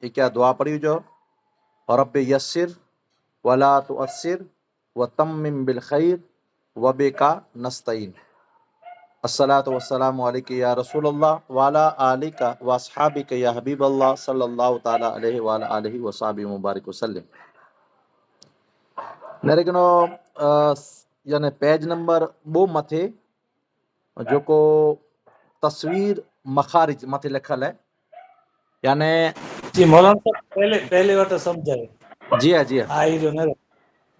ये क्या दुआ पढ़ी जो रब्बि यस्सिर वला तुअस्सिर व तम्मिम बिल खैर व बिका नस्तईन। अस्सलातु वस्सलामु अलैका या रसूलल्लाह व अला आलिका व अस्हाबिका या हबीबल्लाह सल्लल्लाहु ताला अलैहि व अला आलिहि व सहाबिहि मुबारक वसल्लम। नेरेगनो यानी पेज नंबर 2 मथे जो को तस्वीर मखारिज मथे लिखल है यानी जी मौलाना साहब पहले पहले वट समझाए जी हाँ जी हाँ आई जो ने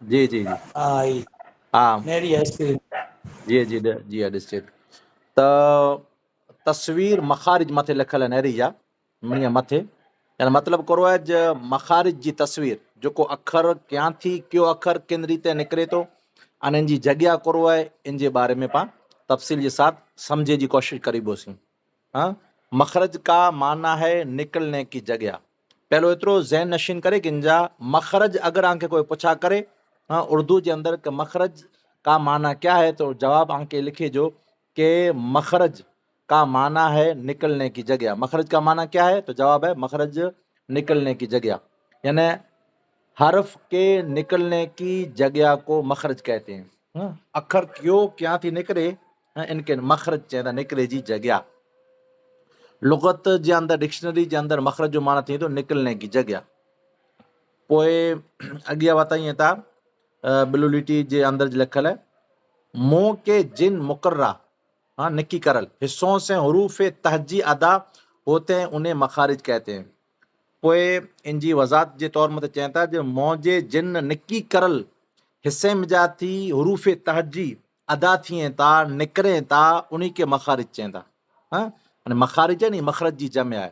जी जी जी आई हाँ मेरी आइसक्रीम जी जी जी हाँ ॾिसजे त तस्वीर मखारिज मथे लिखल है नहरी जा मणिया मथे यानी मतलब करो है ज मखारिज जी तस्वीर जो को अखर क्या थी क्यों अखर किन रीते निकरे तो अने इन जी जगह करो है इन जे बारे में पा तफसील के साथ समझे जी कोशिश करीबोसी। हाँ, मखरज का माना है निकलने की जगह। पहलो इतरो जहन नशीन करे कि इनजा मखरज अगर आंके कोई पूछा करे हाँ उर्दू के अंदर के मखरज का माना क्या है तो जवाब आंके लिखे जो कि मखरज का माना है निकलने की जगह। मखरज का माना क्या है तो जवाब है मखरज निकलने की जगह यानी हर्फ के निकलने की जगह को मखरज कहते हैं। हाँ, अखर क्यों क्या थी निकरे हाँ, इनके मखरज चेंदा निकरे जी जगह। लुगत जे अंदर डिक्शनरी जे अंदर मखरज जो माना थी तो निकलने की जगह। पोए अगिया बताइए था बिलुलिटी जे अंदर लिखल है मुंह के जिन मुकर्रा हाँ निकी करल हिस्सों से हरूफ तहजी अदा होते हैं उन्हें मखारिज कहते हैं। पोए इनजी वजात जे तौर मत चें था जो मौजे जिन निकी करल हिस्से में जा थी हरूफ तहजी अदा थिए था निकरे था उन्हीं के मखारिज चें था। हाँ मखारिज है नी मखरज जी जम है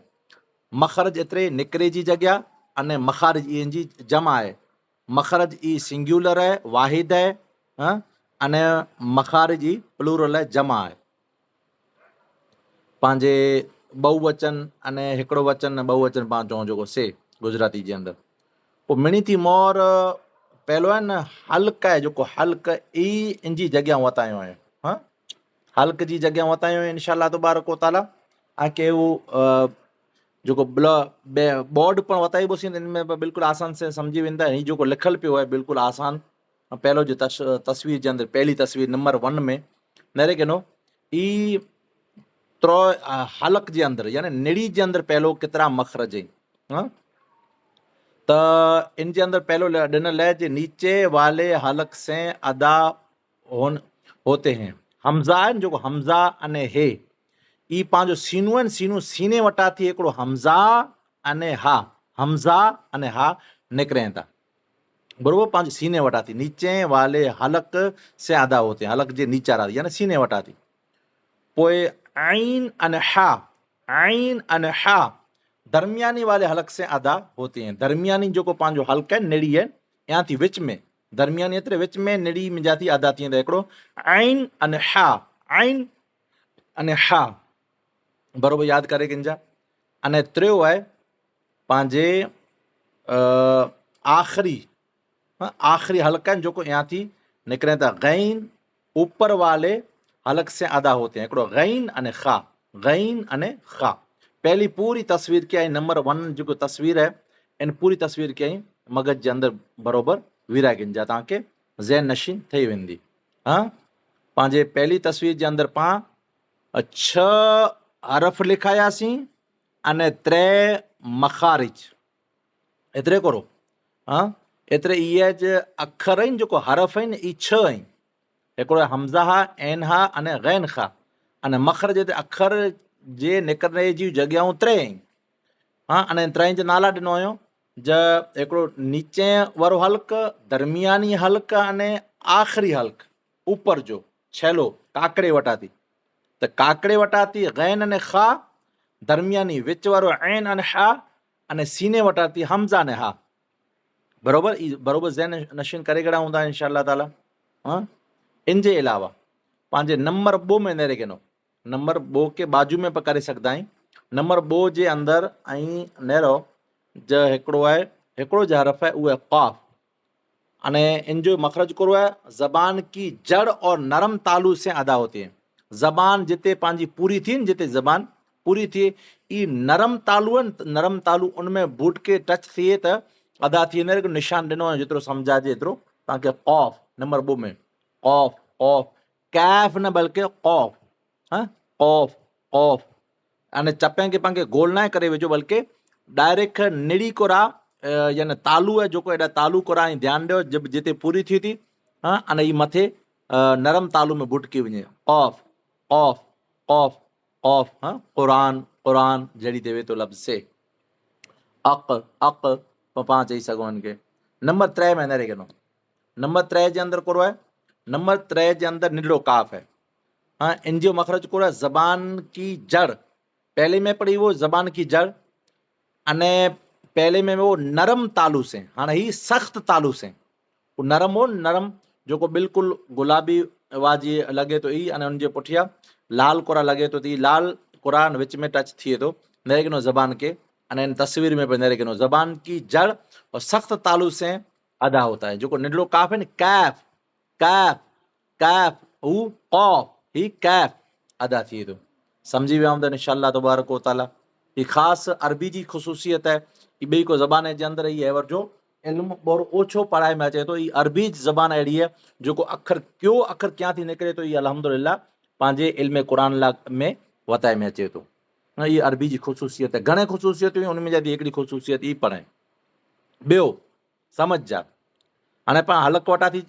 मखरज एतरे निकरे जी जगह अने मखारिज इन जी जमा है। मखरज ई सिंगुलर है वाहिद है हाँ अने मखारिज ई प्लूरल है जमा है। पांजे बहुवचन अने हिकड़ो वचन बहुवचन पां चऊं जो से गुजराती जे अंदर पोइ मिणी थी मोर पहलो है न हल्क है जो हल्क ई इन जी जगह वतायो है। हाँ हल्क जी जगह वतायो है इंशाअल्लाह तबारक व तआला आके वो जो बोर्ड पर वताई बोसी इनमें बिल्कुल आसान से समझी वेंदा ही जो लिखल पियो है बिल्कुल आसान। पहलो जो तस्वीर जे अंदर पहली तस्वीर नंबर 1 में नरे के नो ई त्रो हलक जे अंदर यानी निड़ी जे अंदर पहलो कितरा मखरज है। हाँ तो इन जे अंदर पहलो डिनल है जे नीचे वाले हलक से अदा होते हैं। हमजा है जो हमजा अने हे ई पांचो सीनू आहिनि सीनू सीने वटा थी हिकिड़ो हमज़ा अने हा हमज़ा अने हा निकिरें था बरोबर पांच सीने वटा थी नीचे वाले हलक से अदा होते हैं हलक जे नीचा रहा यानी सीने वटा थी। पोए आइन अने हा दरमियानी वाले हलक से अदा होते हैं। दरमियानी जो को पांचो हल्क है निड़ी है यहाँ थी विच में दरमियानी एतरे विच में निड़ी में जाती अदा थी हिकिड़ो आइन अने हा आइन अने हा बरोबर याद करे किंजा अने त्रियो है पांजे आखिरी आखिरी हल्का जो को यहाँ थी निकरे था गैन ऊपर वाले हलक से अदा होते हैं एकड़ो गैन अने खा गैन अने खा। पहली पूरी तस्वीर क्या है नंबर 1 जो तस्वीर है इन पूरी तस्वीर क्या है मगज जे अंदर बरोबर विराए किंजा ताके ज़हन नशीन थई वेंदी। हाँ पांजे पहली तस्वीर जे अंदर पा 6 हरफ लिखायासी अने 3 मखारिज एतरे करो। हाँ एतरे इहे ज अखर आहिनि जेको हरफ आहिनि ई 6 आहिनि हिकिड़ो हमज़ा हा ऐन हा अने गैन खा अने मखरज ते अखर जे निकिरने जी जॻहियूं 3 आहिनि। हाँ अने 3 जा नाला ॾिनो हुयो ज हिकिड़ो नीचे वारो हल्क दरमियानी हल्क अने आख़िरी हल्क ऊपर जो छैलो काकड़े वटा थी त काकड़े वटा थी गैन अने खा दरमियानी विच वारो ऐन अने हा अने सीने वटा थी हमज़ा अने हा बरोबर बरोबर ज़हन नशीन करे गड़ा हूंदा इंशाअल्लाह ताला। हाँ इन जे अलावा पंहिंजे नंबर 2 में नेरे गिनो नंबर 2 के बाजू में पकड़े सकदा आहियूं। नंबर 2 जे अंदर ऐं नेरो ज हिकिड़ो आहे हिकिड़ो जो हरफ है उहो आहे क़ाफ़ अने इन जो मखरज करो है ज़बान की जड़ और नरम तालु से अदा होती है। ज़बान जिते पंहिंजी पूरी थी न जिते ज़बान पूरी थिए। ई नरम तालू आहिनि, नरम तालू उनमें बूट के टच थिए त अदा थी वेंदा। निशान ॾिनो आहे जेतिरो सम्झाइजे एतिरो तव्हांखे। क़ौफ़ नंबर 2 में क़ौफ़ क़ौफ़, कैफ़ न बल्कि क़ौफ़, हाँ क़ौफ़ क़ौफ़। अने चपें खे पाण खे गोल न करे वेझो, बल्कि डायरेक्ट निड़ी कोरा यानी तालू आहे जेको एॾा तालू कोरा। ऐं ध्यानु ॾियो जब जिते पूरी थी थी, हाँ, अने ई मथे नरम तालू में बुटकी वञे। क़ौफ़ क़ौफ़ क़ौफ़ क़ौफ़, हाँ, क़ुरान क़ुरान जहिड़ी देवे तो लफ़्ज़ से। अक़ अक़ पाण चई सघूं हिनखे। नंबर 3 में न रहिनो। नंबर 3 जे अंदरि कहिड़ो आहे? नंबर 3 जे अंदरि निंढड़ो काफ़ है। हाँ, इन जो मखरज कहिड़ो आहे? ज़बान की जड़। पहले में पढ़ी वो ज़बान की जड़, अने पहले में वो नरम तालू से। हाँ, ही सख्त तालू से। वो नरम हो, नरम जो बिल्कुल गुलाबी वाजी लगे तो ई, अने उनजे पुठिया लाल कोरा लगे तो ई लाल कोरा विच में टच थिए तो नरेगिनो ज़बान के। अने इन तस्वीर में भी नरेगिनो ज़बान की जड़ और सख्त तालू से अदा होता है। जो निंढड़ो काफ़ है न, कैफ कैफ कैफ, हू क़ौफ़, ही कैफ अदा थिए तो। समझी विया हूंदा इंशाअल्लाह तबारक व तआला। ये ख़ास अरबी जी ख़ुसूसियत है कि ॿी को ज़बान जे अंदरि ई हैवर जो इल्मु बोरो ओछो पढ़ाई में अचे तो। ई अरबी ज़बान अहिड़ी है जेको अखर क्यों अखर क्या थी निकिरे तो, ये अल्हम्दुलिल्लाह पंहिंजे इल्म क़ुरान में वताए में अचे तो। ये अरबी जी ख़ुसूसियत है। घणे ख़ुसूसियतूं उनमें जा हिकिड़ी ख़ुसूसियत ई पढ़ाए। ॿियो समझ जा, हाणे पाण हलक वटा थी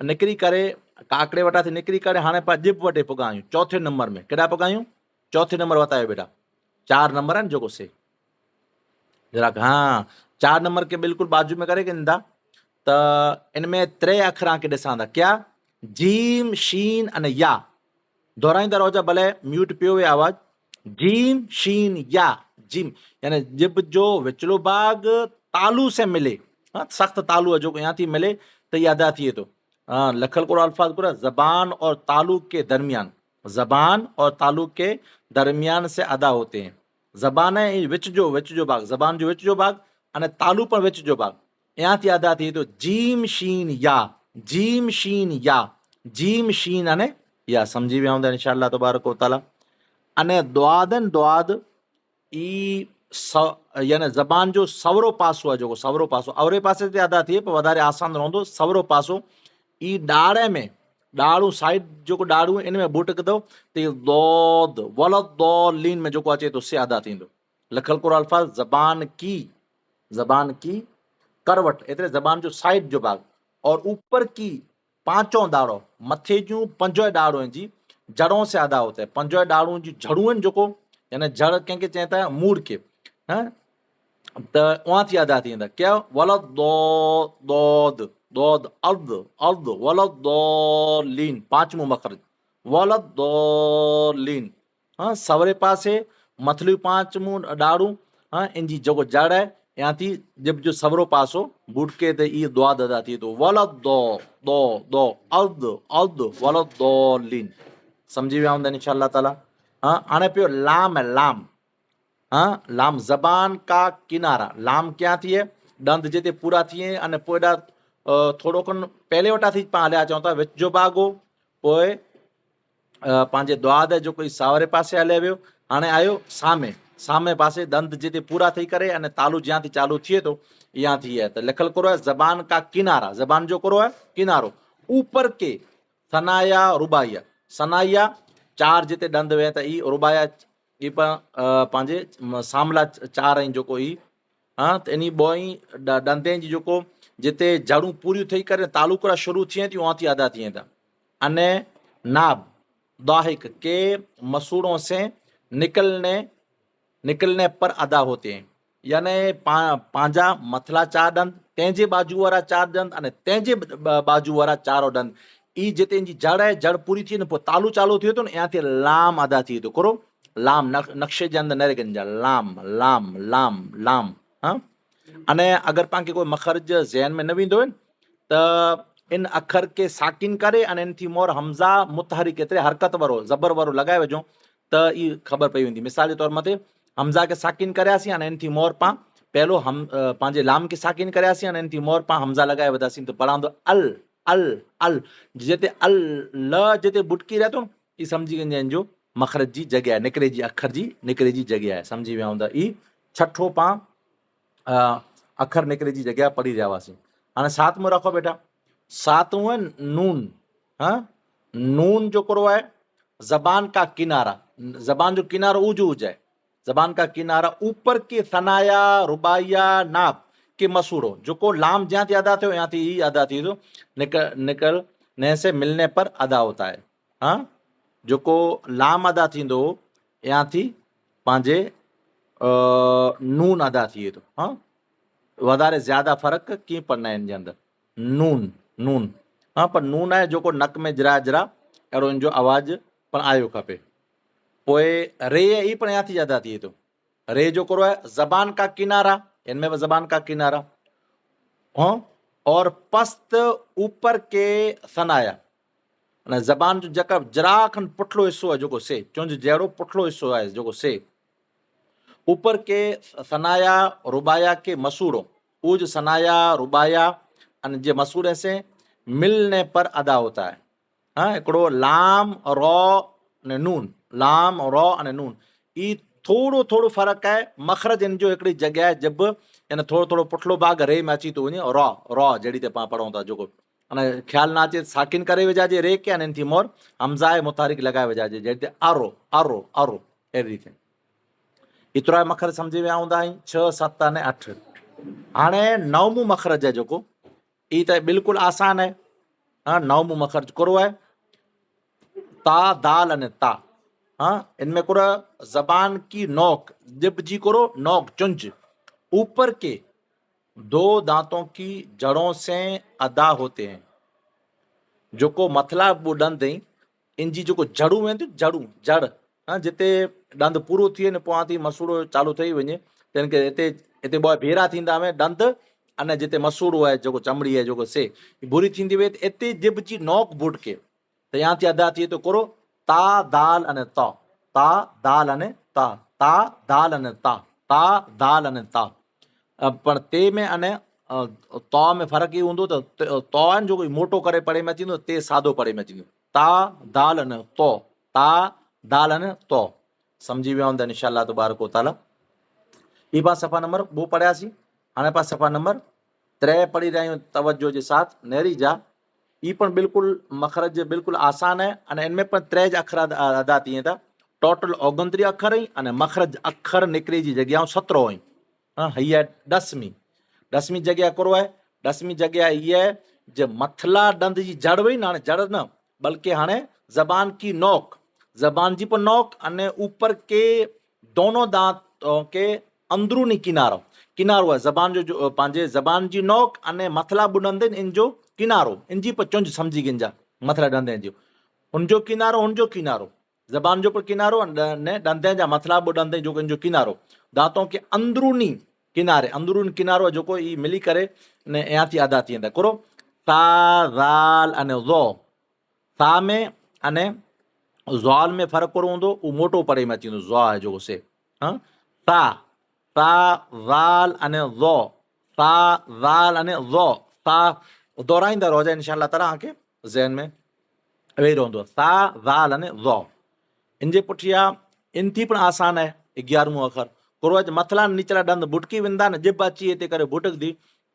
निकिरी करे, काकड़े वटा थी निकिरी करे हाणे पाण जिब वटे पुॻा आहियूं। चौथे नंबर में केॾा पुॻा आहियूं? चौथे नंबर वतायो बेटा। 4 नंबर आहिनि जेको से जरा, हाँ 4 नंबर के बिल्कुल बाजू में करे गिनदा त इनमें 3 अखर के ॾिसां था। क्या? जीम शीन अने या। दोहराईंदा रहो भले म्यूट पियो हुए आवाज। जीम शीन या, जीम यानी जिब जो विचलो भाग तालू से मिले, हाँ, सख्त तालू है जो यहाँ थी मिले तो ये अदा थिए तो। हाँ, लखल को अल्फाज को जबान और तालु के दरमियान, जबान और तालु के दरमियान से अदा होते हैं। जबान है विच जो भाग, जबान जो विच जो भाग, अने तालु पर विच जो भाग यहाँ थी अदा थिए तो। जीम शीन या, जीम शीन या, जीम शीन अने या। समझी विया हूंदा इंशाअल्लाह तबारक व तआला। अने दुआदन दुआद ई यानी ज़बान जो सवरो पासो है जो सवरो पासो अवरे पासे ते अदा थिए पर वधारे आसान रहंदो। सवरो पासो ई डाड़े में, डाड़ू साइड जो डाड़ू इनमें बुटकदो तो दौद वलद दौलीन में जो अचे तो से अदा थींदो। लखल को अल्फाज ज़बान की करवट एतरे ज़बान जो साइड जो भाग और ऊपर की पांचों दाड़ो मथे जूं पंजो दाड़ो जी जड़ों से अदा होता है। पंजो दाड़ों जी जड़ू जो यानी जड़ कंहिंखे चइता है मूड के, हाँ, त उहाँ थी अदा थी वेंदा। क्या? वलद दौद दौद अर्द अर्द वलद दौलीन, पांचमो मखरज वलद दौलीन। हाँ, सवरे पासे मथली पांचमो डाड़ू, हाँ, इनजी जो जड़ है यहाँ थी जब जो सवरो पासो बूट के ते ई दुआद अदा थी तो वलद दो अर्द अर्द वलद दौलीन। समझी विया हूंदा इंशाअल्लाह ताला। हाँ, हाणे पियो लाम है, लाम। हाँ, लाम जबान का किनारा। लाम क्या थी है? दंद जिते पूरा थिए अने पोएडा थोड़ो कन पहले वटा थी पाण हलिया चऊं था विच जो भाग हो, पोइ पंहिंजे दुआद जो कोई सावरे पासे हले वियो, हाणे आयो सामे, सामे पासे दंद जिते पूरा थी करे अने तालु ज्यां थी चालू थिए तो यहाँ थी है। तो लिखल करो है जबान का किनारा, जबान जो करो है किनारो। ऊपर के सनाया रुबाइया, सनाया 4 जिते दंद वे त ई रुबाया ई पंहिंजे सामला 4 आहिनि जेको ई। हाँ, त इन ॿोई ॾंदे जी जेको जिते जड़ूं पूरियूं थी करे तालुकरा शुरू थिए थियूं उहाँ थी अदा थिए था। अने नाब दाहिक के मसूड़ों से निकलने पर अदा होते हैं। यानी पंहिंजा मथला 4 दंद, तंहिंजे बाजू वारा 4 दंद अने तंहिंजे बाजू वारा 4 दंद ई जिते इनजी जड़ है, जड़ पूरी थी न पोइ तालु चालू थियो तो न यहाँ थी लाम अदा थिए तो। करो लाम नक्शे जे अंदरि न रखनि लाम लाम लाम लाम। हाँ, अने अगर पाण खे कोई मखरज ज़हन में न वेंदो है त इन अखर के साकिन करे अने इन थी मोर हमज़ा मुतहरिक एतिरे हरकत वारो ज़बर वारो लगाए वझो त ई ख़बर पई वेंदी। मिसाल जे तौर मथे हमज़ा के साकिन करियासीं अने इन थी मोर पां पहलो हम पंहिंजे लाम के साकिन करियासीं अने इन थी मोर पां हमज़ा लगाए वधासीं तो पढ़ांदो अल अल अल। जिते अल ल जिते बुटकी रहे तो ई समझी वञे जो मखरज जी जगह है, निकिरे जी अखर जी निकिरे जी जगह है। सम्झी विया हूंदा। ई छठो पां अखर निकिरे जी जगह पढ़ी रहिया हुआसीं। हाणे सातमो रखो बेटा, सातवां नून। हाँ, नून जो करो है जबान का किनारा, जबान जो किनारो ऊज ऊज है, जबान का किनारा ऊपर के सनाया रुबाइया नाप के मसूड़ो, जो को लाम जहाँ थी अदा थे यहाँ थी ही अदा थी तो निकलने से मिलने पर अदा होता है। हाँ, जो को लाम अदा थी दो यहाँ थी पांजे नून अदा थिए तो। हाँ, वधारे ज्यादा फर्क कीअं पढ़ना आहिनि जे अंदरि नून नून। हाँ, पर नून आहे जेको नक में जरा जरा अहिड़ो इन जो आवाज़ पण आयो खपे। पोइ रे ई पण यहाँ थी अदा थिए थो। रे जो करो है जबान का किनारा, इनमें भी जबान का किनारा। हाँ, और पस्त ऊपर के सनाया, अने जबान जो जका जरा खन पुठलो हिस्सो आहे जेको से, चुंझ जहिड़ो पुठलो हिस्सो आहे जेको से, ऊपर के सनाया रुबाया के मसूड़ो, ऊज सनाया रुबाया अने जे मसूड़े से मिलने पर अदा होता है। हाँ, हिकिड़ो लाम रॉ ने नून, लाम रॉ अने नून, ई थोड़ो थोड़ो फर्क है। मखरज इन जो हिकिड़ी जगह है जब यानी थोड़ो थोड़ो पुठलो भाग रे में अची थो वञे, रॉ रॉ जहिड़ी ते पाण पढ़ूं था जेको, अने ख्याल ना अचे साकिन करे विझाजे रे के, अने थी मोर हमज़ाए मुतारिक लगाए विझाजे जहिड़ी ते अरो अरो अरो अहिड़ी रीते। एतिरा मखरज सम्झी विया हूंदा आहिनि, 6 7 अने 8। हाणे नवमो मखरज है जेको, ई त बिल्कुलु आसान है। हाँ, नवमो मखरज करो है ता दाल अने ता। हाँ, इनमें करो जबान की नोक, जिब जी करो नोक चुंझ ऊपर के 2 दांतों की जड़ों से अदा होते हैं। जो को मथला दंद इनजी जो जड़ू में जड़ू जड़, हाँ, जिते दंद पूरो थी वञे पोइ थी मसूड़ो चालू थी वञे, त इनके हिते हिते ॿ भेरा थींदा में दंद, अने जिते मसूड़ो आहे जेको चमड़ी आहे जेको से बुरी थींदी वे, इते जिब जी नोक बुट के त यहाँ थी अदा थिए तो करो ता दाल अने ता, ता दाल अने ता, ता दाल अने ता, ता दाल अने ता। पण ते में अने तौ में फ़र्क़ु ई हूंदो त तौ आहे न जेको मोटो करे पढ़े में अची वेंदो, ते सादो पढ़े में अची वेंदो। ता दाल अने तौ, ता दाल अने तौ। सम्झी विया हूंदा इंशाअल्लाह तबारक व तआला। ई पास सफ़ा नंबर 2 पढ़ियासीं। हाणे पास सफ़ा नंबर 3 पढ़ी रहिया आहियूं तवज्जो जे साथ। नेरी जा ई पण बिल्कुलु मखरज बिल्कुलु आसान है, अने इनमें पण 3 अखर अदा थिए था। टोटल 29 अखर ई, अने मखरज अखर निकिरे जी जॻहियूं 17 ई। हाँ, हीअ आहे 10वीं 10वीं जगह करो है। 10वीं जगह ये है जो मथला दंद जी जड़ हुई ना, हाणे जड़ न बल्कि हाणे जबान की नोक, जबान जी पर नोक अने ऊपर के दोनों दांतों के अंदरूनी किनारो, किनारो है जबान जो पंहिंजे जबान जी नोक अने मथला बुॾंद आहिनि इन जो किनारो, इन जी पर चुंझ सम्झी गिंजा मथला ॾंद जो उनजो किनारो, उनजो किनारो, जबान जो पर किनारो ने ॾंदे जा मथला बुॾंद जो इन जो किनारो, दांतों के अंदरूनी किनारे, अंदरून किनारो जो ई मिली करे ने यहाँ थी अदा थी वेंदा। करो ता ज़ाल अने ज़ो, ता में अने ज़ाल में फ़र्क़ु करो हूंदो, उहो मोटो पढ़े में अची वेंदो ज़ो आहे जेको से। हाँ, ता ता ज़ाल अने ज़ो, ता ज़ाल अने ज़ो, ता दोहराईंदा रहिजा इंशाअल्लाह ताला, के ज़हन में वेही रहंदो। ता ज़ाल अने ज़ो। इनजे पुठियां इन थी पण आसान है 11मो अखर। करो मथला निचला दंद बुटकी वेंदा न, जिब अची हिते करे बुटकदी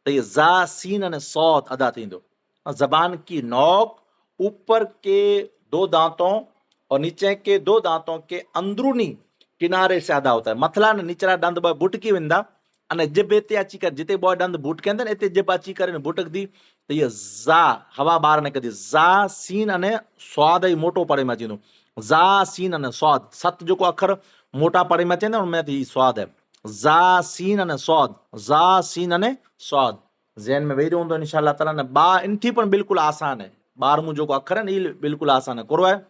त ये ज़ा सीन अने सौत अदा थींदो। जबान की नोक ऊपर के 2 दांतों और नीचे के 2 दांतों के अंदरूनी किनारे से अदा होता है। मथला न निचला दंद ब बुटकी वेंदा, अने जिब हिते अची करे जिते ॿ दंद बुटकेंदा न हिते जिब अची करे न बुटकदी त ये ज़ा हवा ॿाहिरि निकिरंदी। ज़ा सीन अने स्वाद ई मोटो पढ़े में अची वेंदो। ज़ा सीन अने स्वाद, सत जेको अखर मोटा पढ़े में अचे न उनमें थी स्वाद है। ज़ा सीन अने स्वाद, ज़ा सीन अने स्वाद ज़हन में वेही रहंदो इंशाअल्लाह ताला। न बा इनथी पण बिल्कुलु आसान है। 12मो जेको अखर है न ये बिल्कुलु आसान है। करो है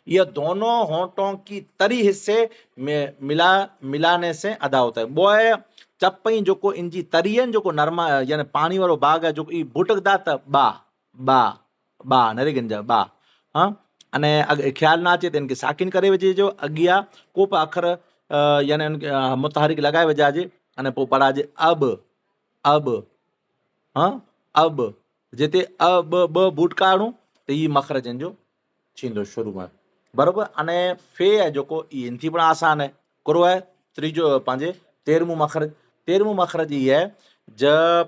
यह दोनों होंठों की तरी हिस्से में मिलाने से अदा होता है। बोए चपई जो इनजी तरियन जो नरमा यानी पानी वालो भाग है जो ई बुटकदा त बा बा बा नरे गंजा बा। हाँ, अने ख्याल ना अचे तो इनके साकिन करे विझिजो, अगिया को बि अखर यानी मुतहरिक लगाए विझाजे अने पोइ पढ़ाजे अब अब। हाँ, अब जिते अब ब बूट काढूं त ई मखरज जो थींदो शुरू में। बराबर। अने फे है जो इनथी पण आसान है करो है त्रीजो पांजे 13मुं मखरज। 13मुं मखरज ये है ज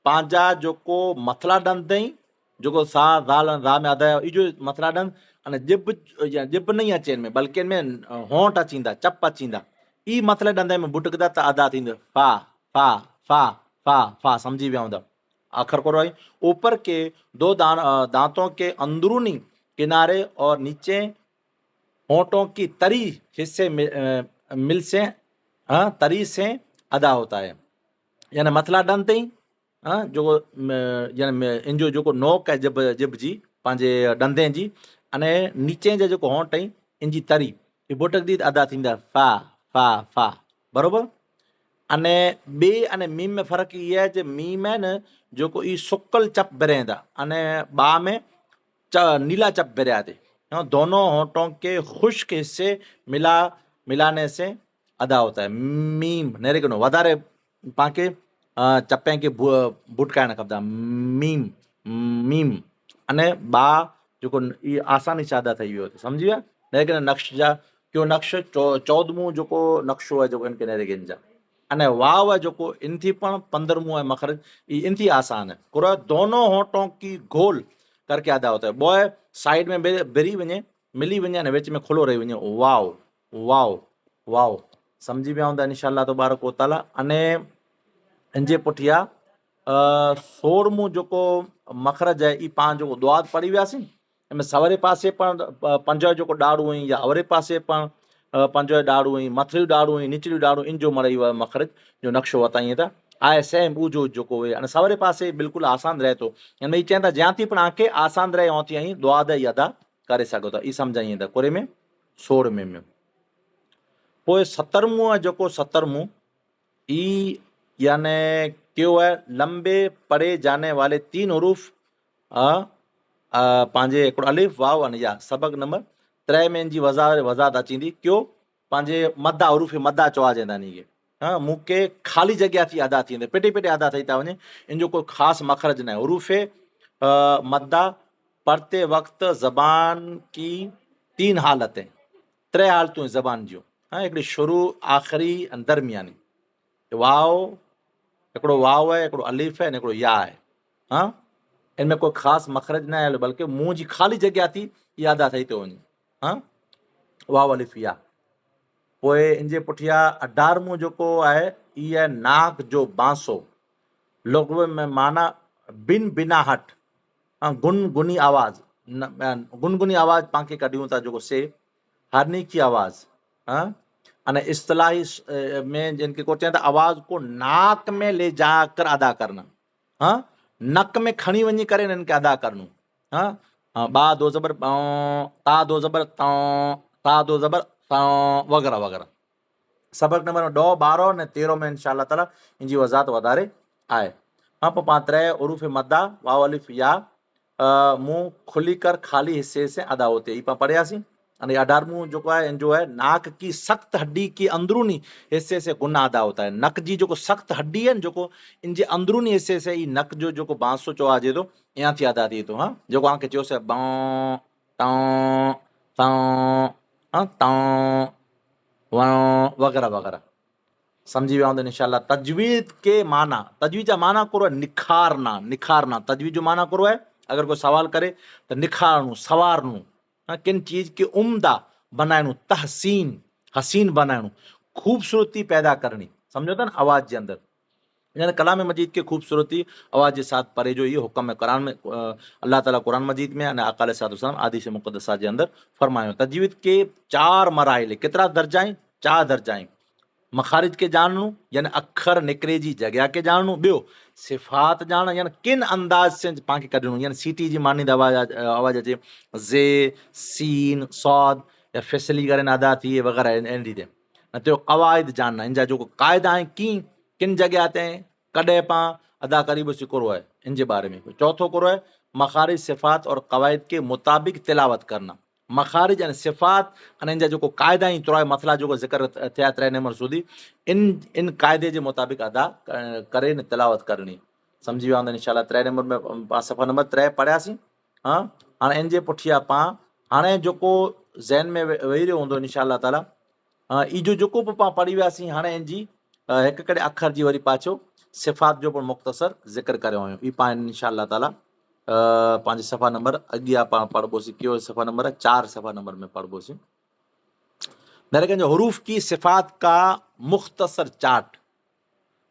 पांजा जो मथला दंद थई जो सा दाल रा में अदा ई जो मथला दंद अने जिब या जिब नहीं अचे में बल्कि इनमें होंठ अचींदा चप अचींदा ई मथले दंदे में बुटकदा त अदा थींदा फा फा फा फा फा समझी विया हूंदा। आखिर करो आई ऊपर के दो दांतों के अंदरूनी किनारे और नीचे होंठों की तरी हिस्से मिल से तरी से अदा होता है। यानी मथला दंद थई जो यानी इन जो नोक है जिब जिब जी पंहिंजे ॾंदे जी अने नीचे जा जेको होंठ आहिनि इन जी तरी ई बुटकदी त अदा थींदा फा फा फा बरोबर। अने ॿे अने मीम में फ़र्क़ु इहो आहे जो मीम है न जेको ई सुकल चप बिरहंदा अने बा में नीला चप बिरया थे। दोनों होंठों के खुश्क हिस्से मिलाने से अदा होता है। मीम नेरे के नो वधारे पाके चप्पे के बुटकाइण खपदा मीम मीम अने बा जो ई आसानी से अदा थी वियो समझी विया। नेरे नक्श जा क्यों नक्श 14मुं जो नक्शो है जो इनके नेरे जा अने वाव है जो इनथी पण 15मुं है मखरज ई इनथी आसान है पूरा दोनों होंठों की गोल करके अदा होता है। बॉय साइड में बिरी वञे मिली वञे अने विच में खुलो रही वञे वाव वाव वाव समझी विया हूंदा इंशाअल्लाह तबारक व तआला। अने इनजे पुठियां 16मुं जो मखरज है ई पाण जो दुआत पढ़ी वियासीं इनमें सवरे पासे पण पंजो जो ॾाड़ू हुई या अवरे पासे पण पंजो ॾाड़ू हुई मथिरियूं ॾाड़ू हुई निचलियूं ॾाड़ू इन जो मड़ई मखरज जो नक्शो वताईं था आहे सेम ऊजो जेको हुए अने सवरे पासे बिल्कुलु आसान रहे थो। हिन में चवनि था ज्यां थी पण आंखे आसान रहे ऐं तीअं ई दुआ ई अदा करे सघो था ई सम्झाईं था कोरे में 16 में पोइ 17मुं आहे जेको 17मुं ई यानी क्यों है लंबे पढ़े जाने वाले 3 हरूफ पंहिंजे हिकिड़ो अलिफ वाव अने या सबक नंबर 3 में इनजी वज़ाहत अचींदी क्यों पंहिंजे मदा हरूफ मदा चवाइजंदा आहिनि इहे मुंह के खाली जगह थी अदा थी वेंदे पेटे पेटे अदा थी था वञे इन जो कोई ख़ासि मखरज न है। हरूफ मदा पढ़ते वक्त जबान की 3 हालतें 3 हालतूं हैं ज़बान जूं हिकिड़ी शुरू आख़िरी ऐं दरमियानी वाव हिकिड़ो वाव है हिकिड़ो अलिफ है हिकिड़ो या है इनमें कोई ख़ासि मखरज न आहे बल्कि मुंहं जी खाली जगह थी इहा अदा थी थो वञे वाव अलिफ या। पोइ इनजे पुठियां 18मुं जेको आहे इहा आहे नाक जो बांसो लुग़व में माना बिन बिनाहट गुनगुनी आवाज़ गुनगुनी आवाज़ पांखे कढियूं था जेको से हरनी की आवाज़ अने इस्तिलाही में जिनके को चवनि था आवाज़ को नाक में ले जाकर अदा करना नक में खणी वञी करे इनके अदा करणो बा दो ज़बर ता दो ज़बर ता दो ज़बर वग़ैरह वग़ैरह। सबक नंबर 10 12 ने 13 में इंशाअल्लाह ताला इनजी वज़ाहत वधारे आहे। पोइ पाण 3 उरूफ मद्दा वाव अलिफ या मुंह खुली कर खाली हिस्से से अदा होते ही पाण पढ़ियासीं। अने 18मुं जो है जो है नाक की सख्त हड्डी के अंदरूनी हिस्से से गुना अदा होता है। नक जी जो सख्त हड्डी है जो इनजे अंदरूनी हिस्से से ही नक जो बांसो चवाइजे थो या थी अदा थिए थो जो आंखे चयोसीं बां तां तां तां वग़ैरह वग़ैरह समझी विया हूंदा इंशाअल्लाह। तजवीद के माना तजवीद जा माना करो निखारना निखारना तजवीद जो माना करो है अगर कोई सवाल करे तो निखारणु सवारणु किन चीज के उम्दा बनाइणु तहसीन हसीन बनाइणु खूबसूरती पैदा करनी समझो था ना आवाज़ के अंदर यानी कलाम मजीद के खूबसूरती आवाज़ के साथ परे जो ये हुक्म है कुरान में अल्लाह ताला कुरान मजीद में अने आका अलैहिस्सलाम आदिश मुक़द्दसा के अंदर फरमायो। तजवीद के 4 मराइल केतिरा दर्जा आहिनि 4 दर्जा आहिनि। मखारिज के जानू यानी अखर निकरे जी जगह के जानू बियो सिफात जान यानी किन अंदाज से पाके कढणो यानी सीटी जी मानीद आवाज अचे जे सीन सौद या फिसली करे अदा थी वग़ैरह एंडी ते तो कवायद जानना इन जो कायदा है की किन जगह ते कॾहिं पां अदा करी बि करो है इन बारे में। चौथो करो है मखारिज सिफात और कवायद के मुताबिक तिलावत करना मखारिज यानी सिफात अने इन जो कायदा ही तुरा मसला जो ज़िक्र थिया 3 नंबर सुधी इन कायदे के मुताबिक अदा करे न तिलावत करनी समझी विया हूंदा इंशाअल्लाह। 3 नंबर में सफ़ा नंबर 3 पढ़ियासीं हाँ इन जे पुठियां पां हाणे जो ज़हन में वेही रहियो हूंदो इंशाअल्लाह ताला। ई जेको बि पाण पढ़ी वियासीं हाणे इन जी हिक कड़े अखर जी वरी पाछो सिफ़ात जो पण मुख़्तसर ज़िक्र करियो आहियूं। ई पाण इंशाअल्लाह ताला पंहिंजे सफ़ा नंबर अॻियां पाण पढ़बोसीं। कहिड़ो सफ़ा नंबर आहे? 4 सफ़ा नंबर में पढ़बोसीं। मेरे हरूफ की सिफ़ात का मुख़्तसर चार्ट।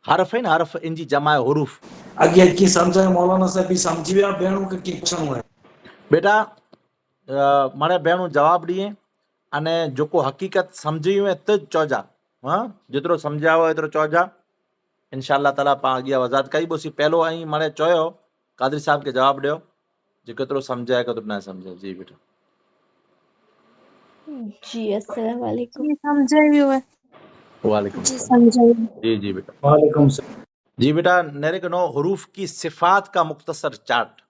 हरफ है न, हरफ इन जी जमा है हरूफ। अॻियां कीअं सम्झायो मौलाना साहिब बि सम्झी विया भेणूं की कीअं पुछणो आहे? बेटा मारे भेणूं जवाब ॾिए अने जेको हक़ीक़त सम्झी हुए त चौजा। हाँ, जेतिरो सम्झिया हो एतिरो चौजा। इंशाअल्लाह ताला पाण अॻियां वज़ाहत कई बोसी। पहलो आई माने चयो कादरी साहब के जवाब ॾियो जो केतिरो सम्झाए केतिरो न सम्झाए। जी बेटा। जी अस्सलाम वालेकुम। जी समझाई हुआ। वालेकुम जी अस्सलाम। समझाई। जी जी बेटा। वालेकुम सलाम। जी बेटा, नेरे कनो हरूफ की सिफ़ात का मुख्तसर चार्ट।